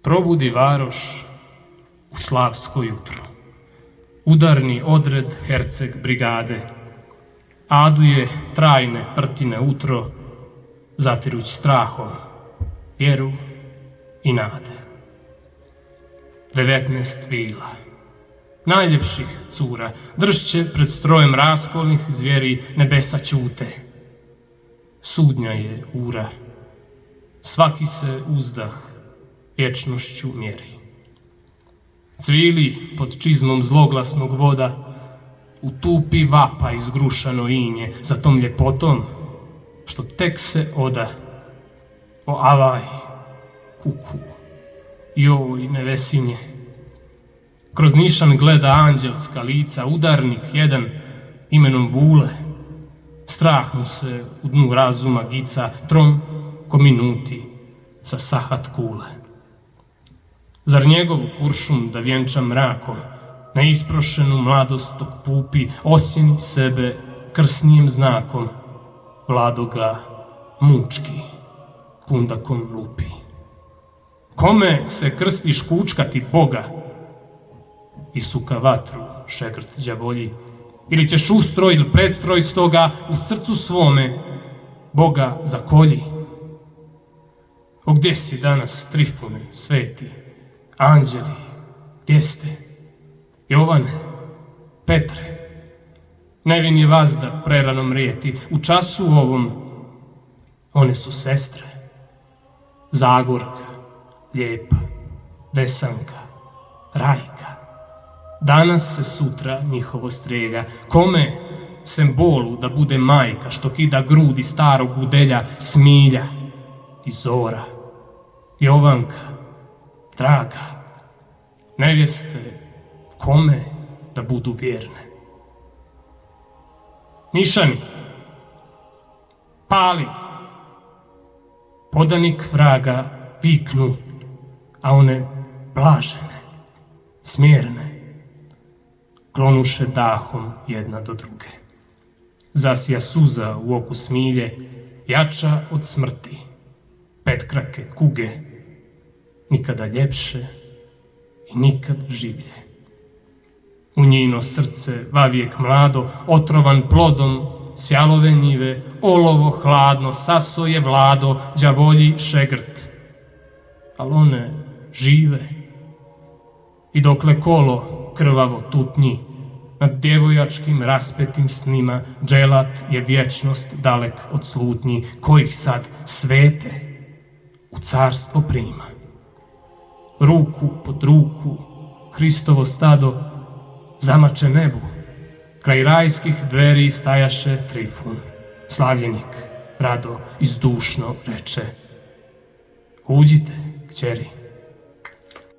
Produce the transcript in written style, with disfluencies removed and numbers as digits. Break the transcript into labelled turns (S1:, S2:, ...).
S1: Probudi varoš u slavsko jutro. Udarni odred herceg brigade aduje trajne prtine utro, zatiruć strahom vjeru i nade. 19 vila, najljepših cura, dršće pred strojem raskolnih zvijeri, nebesa ćute. Sudnja je ura, svaki se uzdah vječnošću mjeri. Cvili pod čizmom zloglasnog voda, utupi vapa izgrušano inje za tom ljepotom što tek se oda. O avaj, kuku, joj nevesinje. Kroz nišan gleda anđelska lica, udarnik jedan imenom Vule. Strah mu se u dnu razuma gica, trom ko minuti sa sahat kule. Zar njegovu kuršum da vjenča mrakom, neisprošenu mladost tog pupi, osjeni sebe krsnijem znakom, Vlado ga mučki kundakom lupi. Kome se krstiš kučkati Boga? I suka vatru šegrt đavolji, ili ćeš ustroj ili predstroj stoga u srcu svome Boga zakolji. O gdje si danas, Trifune, sveti, anđeli, gdje ste? Jovane, Petre, nevin je vazda preranom rijeti, u času ovom one su sestre, Zagorka, Lijepa, Desanka, Rajka. Danas se sutra njihovo strelja, kome sem bolu da bude majka što kida grudi starog udelja, Smilja i Zora, Jovanka, draga, nevjeste, kome da budu vjerne. Nišani, pali, podanik vraga viknu, a one blažene, smjerne, klonuše dahom jedna do druge. Zasija suza u oku Smilje, jača od smrti, petkrake kuge, nikada ljepše i nikad življe. U njino srce vavijek mlado, otrovan plodom sjalove njive, olovo hladno sasoje Vlado, đavolji šegrt. Al one žive i dokle kolo krvavo tutnji nad djevojačkim raspetim snima, dželat je vječnost dalek od slutnji, kojih sad svete u carstvo prima. Ruku pod ruku Hristovo stado zamače nebu, kraj rajskih dveri stajaše Trifun, slavljenik, rado i zdušno reče: Uđite, kćeri.